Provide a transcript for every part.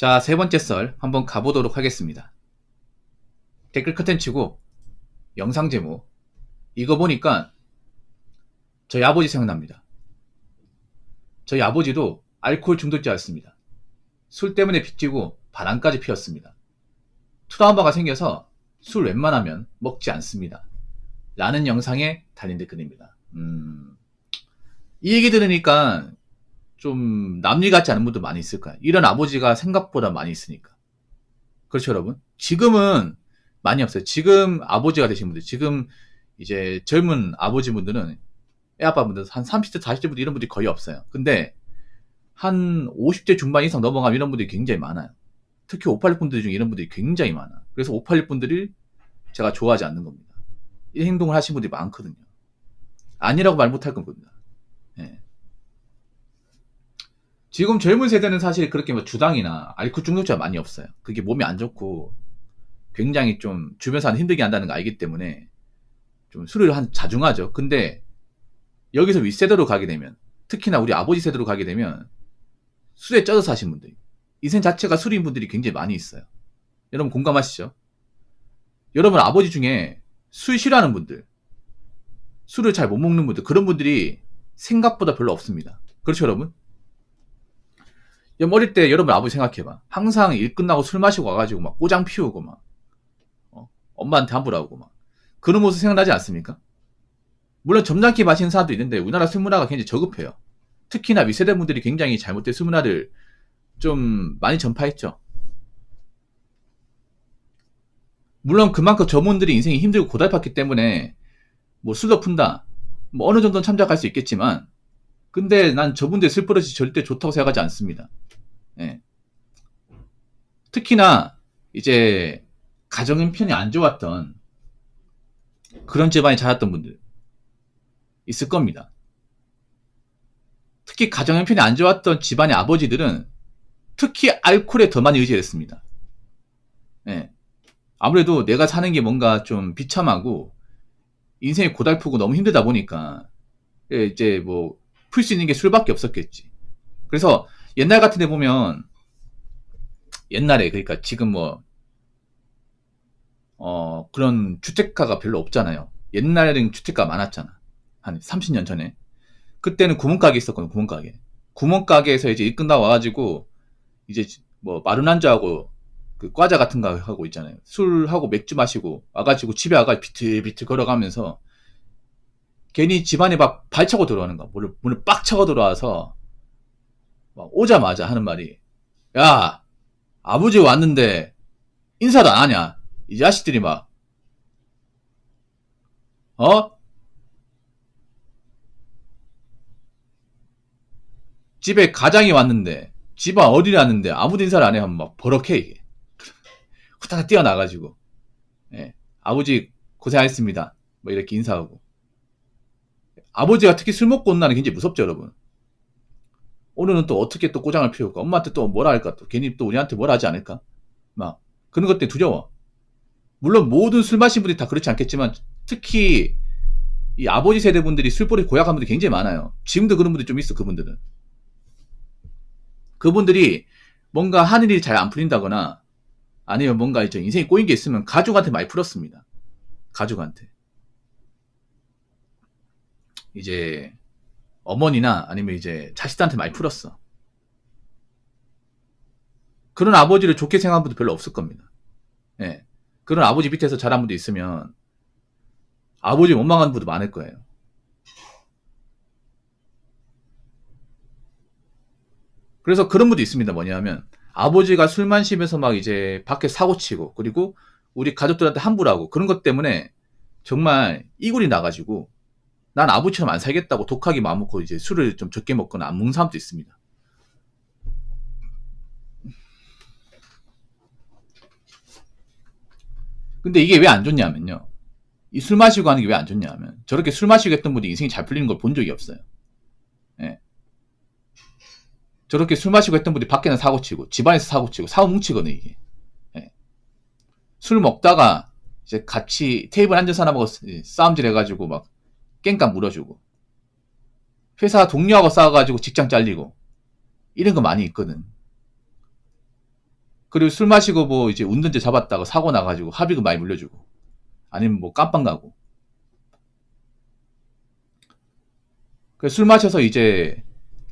자, 세 번째 썰 한번 가보도록 하겠습니다. 댓글 컨텐츠고 영상 제목 이거 보니까 저희 아버지 생각납니다. 저희 아버지도 알코올 중독자였습니다. 술 때문에 빚지고 반항까지 피웠습니다. 트라우마가 생겨서 술 웬만하면 먹지 않습니다. 라는 영상에 달린 댓글입니다. 이 얘기 들으니까 좀 남일 같지 않은 분도 많이 있을 거야. 이런 아버지가 생각보다 많이 있으니까. 그렇죠, 여러분? 지금은 많이 없어요. 지금 아버지가 되신 분들, 지금 이제 젊은 아버지분들은, 애아빠분들, 한 30대, 40대 분들 이런 분들이 거의 없어요. 근데 한 50대 중반 이상 넘어가면 이런 분들이 굉장히 많아요. 특히 586 분들 중에 이런 분들이 굉장히 많아. 그래서 586 분들이 제가 좋아하지 않는 겁니다. 이 행동을 하신 분들이 많거든요. 아니라고 말 못할 겁니다. 예. 지금 젊은 세대는 사실 그렇게 뭐 주당이나 알코올 중독자가 많이 없어요. 그게 몸에 안 좋고 굉장히 좀 주변에서 힘들게 한다는 거 알기 때문에 좀 술을 자중하죠. 근데 여기서 윗세대로 가게 되면, 특히나 우리 아버지 세대로 가게 되면 술에 쪄서 사신 분들, 인생 자체가 술인 분들이 굉장히 많이 있어요. 여러분 공감하시죠? 여러분 아버지 중에 술 싫어하는 분들, 술을 잘 못 먹는 분들, 그런 분들이 생각보다 별로 없습니다. 그렇죠, 여러분? 어릴 때 여러분 아버지 생각해봐. 항상 일 끝나고 술 마시고 와가지고 막 꼬장 피우고 막 엄마한테 함부로하고 막 그런 모습 생각나지 않습니까? 물론 점잖게 마시는 사람도 있는데 우리나라 술 문화가 굉장히 저급해요. 특히나 윗세대 분들이 굉장히 잘못된 술 문화를 좀 많이 전파했죠. 물론 그만큼 저분들이 인생이 힘들고 고달팠기 때문에 뭐 술도 푼다, 뭐 어느 정도는 참작할 수 있겠지만, 근데 난 저분들의 술버릇이 절대 좋다고 생각하지 않습니다. 예. 특히나 이제 가정 형편이 안 좋았던 그런 집안에 자랐던 분들 있을 겁니다. 특히 가정 형편이 안 좋았던 집안의 아버지들은 특히 알코올에 더 많이 의지했습니다. 예. 아무래도 내가 사는 게 뭔가 좀 비참하고 인생이 고달프고 너무 힘들다 보니까 이제 뭐 풀 수 있는 게 술밖에 없었겠지. 그래서 옛날 같은 데 보면, 옛날에, 그러니까 지금 뭐 그런 주택가가 별로 없잖아요. 옛날에는 주택가 많았잖아. 한 30년 전에. 그때는 구멍가게 있었거든, 구멍가게. 구멍가게에서 이제 일 끝나고 와가지고, 이제 뭐 마른 안주하고 그 과자 같은 거 하고 있잖아요. 술하고 맥주 마시고 와가지고 집에 와가 비틀비틀 걸어가면서 괜히 집안에 막 발차고 들어오는 거야. 문을 빡 차고 들어와서 막 오자마자 하는 말이, 야, 아버지 왔는데 인사도 안 하냐? 이 자식들이 막, 집에 가장이 왔는데, 집안 어디를 왔는데 아무도 인사를 안 해 하면 막 버럭해, 이게. 후딱 뛰어나가지고, 예, 아버지 고생하셨습니다. 뭐 이렇게 인사하고. 아버지가 특히 술 먹고 온 날은 굉장히 무섭죠, 여러분. 오늘은 또 어떻게 또 꼬장을 피울까? 엄마한테 또 뭐라 할까? 또 괜히 또 우리한테 뭐라 하지 않을까? 막 그런 것 때문에 두려워. 물론 모든 술 마신 분들이 다 그렇지 않겠지만, 특히 이 아버지 세대 분들이 술버릇 고약한 분들이 굉장히 많아요. 지금도 그런 분들이 좀 있어. 그분들은, 그분들이 뭔가 하는 일이 잘 안 풀린다거나 아니면 뭔가 이제 인생이 꼬인 게 있으면 가족한테 많이 풀었습니다. 가족한테, 이제 어머니나 아니면 이제 자식들한테 많이 풀었어. 그런 아버지를 좋게 생각하는 분도 별로 없을 겁니다. 예. 그런 아버지 밑에서 자란 분도 있으면 아버지 원망하는 분도 많을 거예요. 그래서 그런 분도 있습니다. 뭐냐면 아버지가 술 마시면서 막 이제 밖에 사고 치고, 그리고 우리 가족들한테 함부로 하고, 그런 것 때문에 정말 이골이 나가지고 난 아버지처럼 안 살겠다고 독하게 마음먹고 이제 술을 좀 적게 먹거나 안 먹는 사람도 있습니다. 근데 이게 왜 안 좋냐면요, 이 술 마시고 하는 게 왜 안 좋냐면, 저렇게 술 마시고 했던 분이 인생이 잘 풀리는 걸 본 적이 없어요. 예. 저렇게 술 마시고 했던 분이 밖에는 사고치고 집안에서 사고치고 사고 뭉치거든, 이게. 예. 술 먹다가 이제 같이 테이블 앉아서 하나 먹어 싸움질 해가지고 막 깽깡 물어주고, 회사 동료하고 싸워가지고 직장 잘리고, 이런 거 많이 있거든. 그리고 술 마시고 뭐 이제 운전대 잡았다가 사고 나가지고 합의금 많이 물려주고, 아니면 뭐 깜빵 가고. 술 마셔서 이제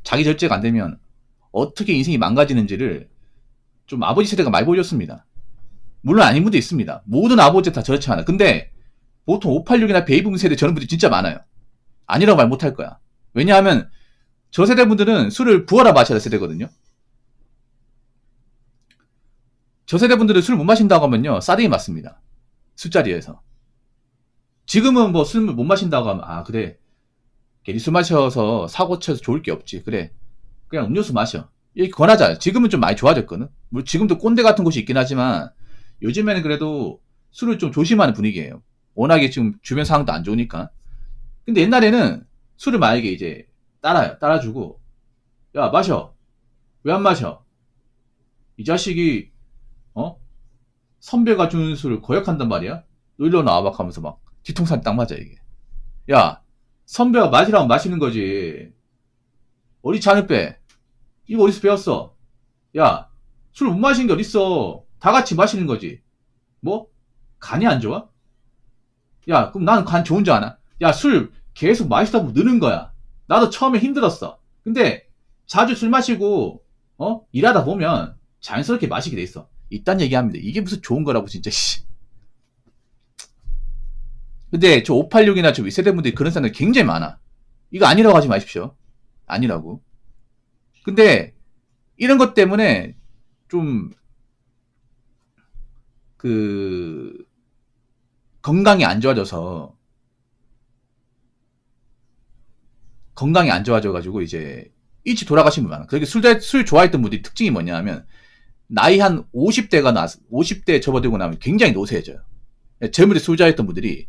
자기 절제가 안 되면 어떻게 인생이 망가지는지를 좀 아버지 세대가 많이 보여줬습니다. 물론 아닌 분도 있습니다. 모든 아버지 다 저렇지 않아. 근데 보통 586이나 베이비붐 세대 저런 분들이 진짜 많아요. 아니라고 말 못할 거야. 왜냐하면 저 세대 분들은 술을 부어라 마셔야 될 세대거든요. 저 세대 분들은 술 못 마신다고 하면요, 싸대기 맞습니다. 술자리에서. 지금은 뭐 술 못 마신다고 하면, 아, 그래. 괜히 술 마셔서 사고 쳐서 좋을 게 없지. 그래. 그냥 음료수 마셔. 이렇게 권하자. 지금은 좀 많이 좋아졌거든. 물론 지금도 꼰대 같은 곳이 있긴 하지만, 요즘에는 그래도 술을 좀 조심하는 분위기예요. 워낙에 지금 주변 상황도 안 좋으니까. 근데 옛날에는 술을 만약에 이제 따라주고, 야, 마셔. 왜 안 마셔? 이 자식이, 선배가 주는 술을 거역한단 말이야? 너 일로 나와 막 하면서 막 뒤통수한테 딱 맞아, 이게. 야, 선배가 마시라면 마시는 거지. 어디 잔을 빼. 이거 어디서 배웠어? 야, 술 못 마시는 게 어딨어. 다 같이 마시는 거지. 뭐? 간이 안 좋아? 야, 그럼 나는 간 좋은 줄 아나? 야, 술 계속 마시다 보면 느는 거야. 나도 처음에 힘들었어. 근데 자주 술 마시고 일하다 보면 자연스럽게 마시게 돼 있어. 이딴 얘기합니다. 이게 무슨 좋은 거라고 진짜. 근데 저 586이나 저 윗세대 분들이 그런 사람들 굉장히 많아. 이거 아니라고 하지 마십시오. 아니라고. 근데 이런 것 때문에 좀 건강이 안 좋아져서 가지고 이제 일찍 돌아가신 분 많아. 그렇게 술 좋아했던 분들이 특징이 뭐냐 하면 나이 한 50대 접어들고 나면 굉장히 노쇠해져요. 젊을 때 술 좋아했던 분들이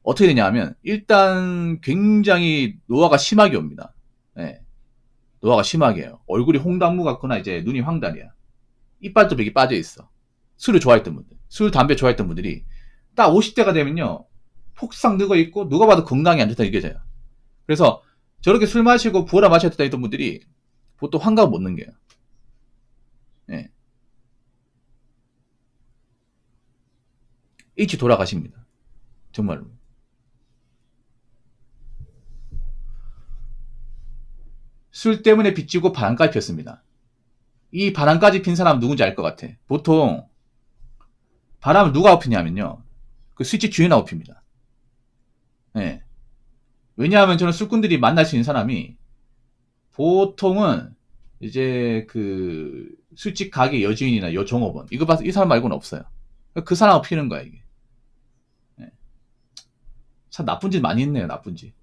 어떻게 되냐 하면 일단 굉장히 노화가 심하게 옵니다. 네. 노화가 심하게 해요. 얼굴이 홍당무 같거나 이제 눈이 황달이야. 이빨도 벽이 빠져 있어. 술을 좋아했던 분들, 술, 담배 좋아했던 분들이 딱 50대가 되면요, 폭삭 늙어 있고 누가 봐도 건강이 안 좋다 느껴져요. 그래서 저렇게 술 마시고 부어라 마셔야 됐다 했던 분들이 보통 환갑을 못 넘겨요. 네. 일찍 돌아가십니다. 정말로. 술 때문에 빚지고 바람까지 폈습니다. 이 바람까지 핀 사람은 누군지 알 것 같아. 보통 바람을 누가 피냐면요, 그 술집 주인하고 핍니다. 네. 왜냐하면 저는 술꾼들이 만날 수 있는 사람이 보통은 이제 그 술집 가게 여주인이나 여종업원, 이거 봐서 이 사람 말고는 없어요. 그 사람하고 피는 거야 이게. 네. 참 나쁜 짓 많이 했네요. 나쁜 짓.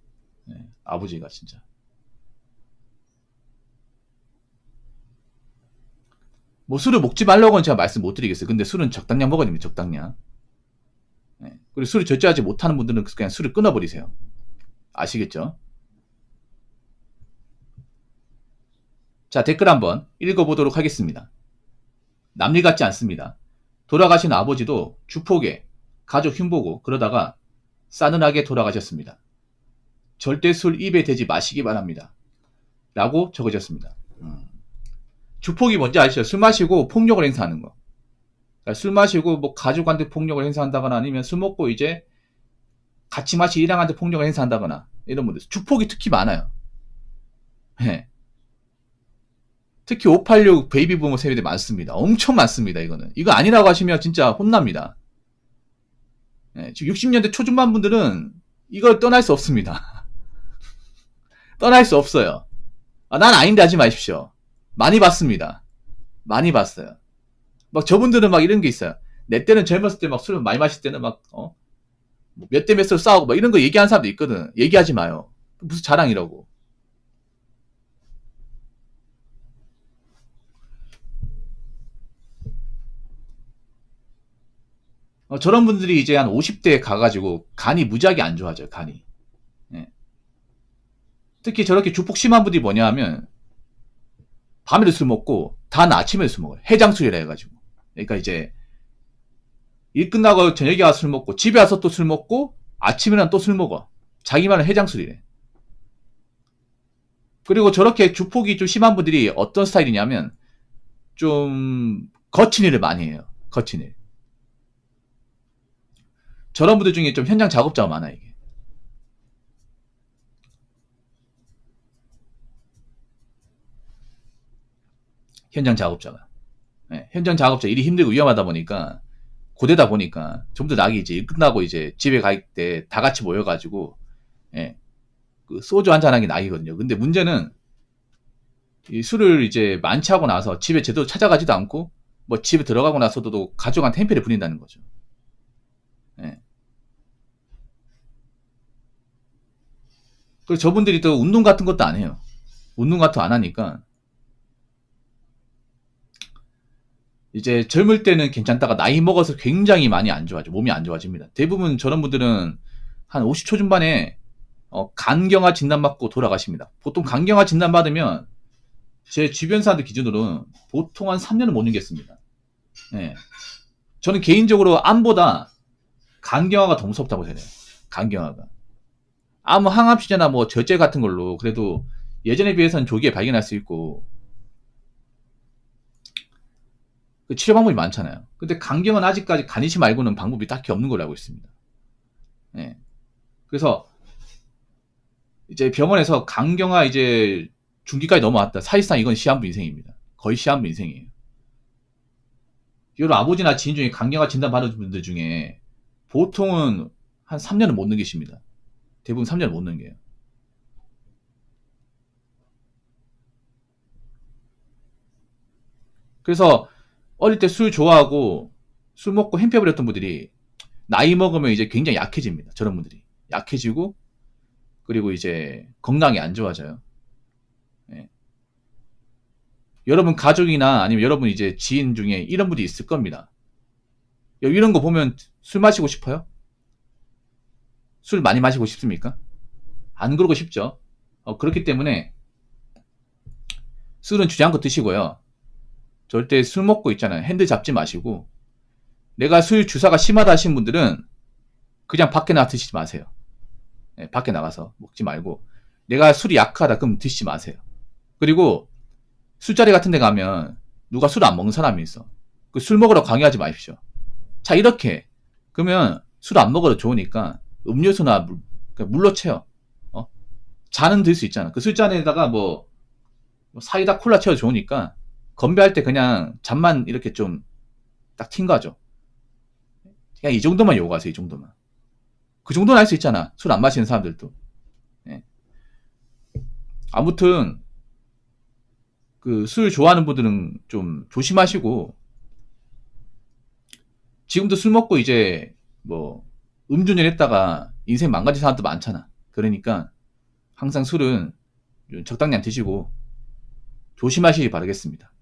네. 아버지가 진짜. 뭐 술을 먹지 말라고는 제가 말씀 못 드리겠어요. 근데 술은 적당량 먹어야 됩니다. 적당량. 네. 그리고 술을 절제하지 못하는 분들은 그냥 술을 끊어버리세요. 아시겠죠? 자, 댓글 한번 읽어보도록 하겠습니다. 남일 같지 않습니다. 돌아가신 아버지도 주폭에 가족 흉보고 그러다가 싸늘하게 돌아가셨습니다. 절대 술 입에 대지 마시기 바랍니다. 라고 적어졌습니다. 주폭이 뭔지 아시죠? 술 마시고 폭력을 행사하는 거. 그러니까 술 마시고 뭐 가족한테 폭력을 행사한다거나 아니면 술 먹고 이제 같이 마시 일행한테 폭력을 행사한다거나 이런 분들. 주폭이 특히 많아요. 네. 특히 586 베이비부머 세대들 많습니다. 엄청 많습니다. 이거는. 이거 아니라고 하시면 진짜 혼납니다. 네, 지금 60년대 초중반 분들은 이걸 떠날 수 없습니다. 떠날 수 없어요. 아, 난 아닌데 하지 마십시오. 많이 봤습니다. 많이 봤어요. 막 저분들은 막 이런 게 있어요. 내 때는 젊었을 때 막 술 많이 마실 때는 막 몇 대 몇으로 싸우고 막 이런 거 얘기하는 사람도 있거든. 얘기하지 마요. 무슨 자랑이라고. 저런 분들이 이제 한 50대에 가가지고 간이 무지하게 안 좋아져요. 간이. 예. 특히 저렇게 주폭 심한 분들이 뭐냐 하면 밤에도 술 먹고 단 아침에도 술 먹어요. 해장술이라 해가지고. 그러니까 이제 일 끝나고 저녁에 와서 술 먹고 집에 와서 또 술 먹고 아침에는 또 술 먹어. 자기만은 해장술이래. 그리고 저렇게 주폭이 좀 심한 분들이 어떤 스타일이냐면 좀 거친 일을 많이 해요. 거친 일. 저런 분들 중에 좀 현장 작업자가 많아요, 이게. 현장 작업자가. 네, 현장 작업자 일이 힘들고 위험하다 보니까, 고되다 보니까, 전부 다 낙이 이제 일 끝나고 이제 집에 갈 때 다 같이 모여가지고, 예, 그 소주 한잔 하는 게 낙이거든요. 근데 문제는, 이 술을 이제 만취하고 나서 집에 제대로 찾아가지도 않고, 뭐 집에 들어가고 나서도 가족한테 행패를 부린다는 거죠. 예. 그리고 저분들이 또 운동 같은 것도 안 해요. 운동 같은 거 안 하니까, 이제 젊을 때는 괜찮다가 나이 먹어서 굉장히 많이 안 좋아져. 몸이 안 좋아집니다. 대부분 저런 분들은 한 50초 중반에 간경화 진단받고 돌아가십니다. 보통 간경화 진단받으면 제 주변 사람들 기준으로는 보통 한 3년은 못 넘겠습니다. 예. 저는 개인적으로 암보다 간경화가 더 무섭다고 생각해요. 간경화가. 암 항암치료나 뭐 절제 같은 걸로 그래도 예전에 비해서는 조기에 발견할 수 있고 그 치료 방법이 많잖아요. 근데 간경은 아직까지 간이시 말고는 방법이 딱히 없는 걸로 알고 있습니다. 예. 그래서 이제 병원에서 간경화 이제 중기까지 넘어왔다. 사실상 이건 시한부 인생입니다. 거의 시한부 인생이에요. 여러분 아버지나 지인 중에 간경화 진단 받은 분들 중에 보통은 한 3년은 못 넘기십니다. 대부분 3년을 못 넘겨요. 그래서 어릴 때 술 좋아하고 술 먹고 행패부렸던 분들이 나이 먹으면 이제 굉장히 약해집니다. 저런 분들이. 약해지고 그리고 이제 건강이 안 좋아져요. 예. 여러분 가족이나 아니면 여러분 이제 지인 중에 이런 분이 있을 겁니다. 이런 거 보면 술 마시고 싶어요? 술 많이 마시고 싶습니까? 안 그러고 싶죠. 그렇기 때문에 술은 주저앉고 드시고요. 절대 술 먹고 있잖아요. 핸들 잡지 마시고 내가 술 주사가 심하다 하신 분들은 그냥 밖에 나가 드시지 마세요. 네, 밖에 나가서 먹지 말고 내가 술이 약하다 그럼 드시지 마세요. 그리고 술자리 같은 데 가면 누가 술 안 먹는 사람이 있어. 그 술 먹으러 강요하지 마십시오. 자 이렇게 그러면 술 안 먹어도 좋으니까 음료수나 물로 채워. 잔은 들 수 있잖아. 그 술잔에다가 뭐 사이다 콜라 채워 좋으니까 건배할 때 그냥 잔만 이렇게 좀 딱 튄거죠. 그냥 이 정도만 요구하세요. 이 정도만. 그 정도는 할 수 있잖아. 술 안 마시는 사람들도. 예. 아무튼 그 술 좋아하는 분들은 좀 조심하시고 지금도 술 먹고 이제 뭐 음주운전 했다가 인생 망가진 사람도 많잖아. 그러니까 항상 술은 적당량 드시고 조심하시기 바라겠습니다.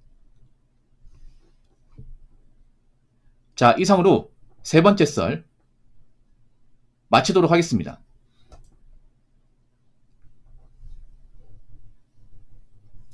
자, 이상으로 세 번째 썰 마치도록 하겠습니다.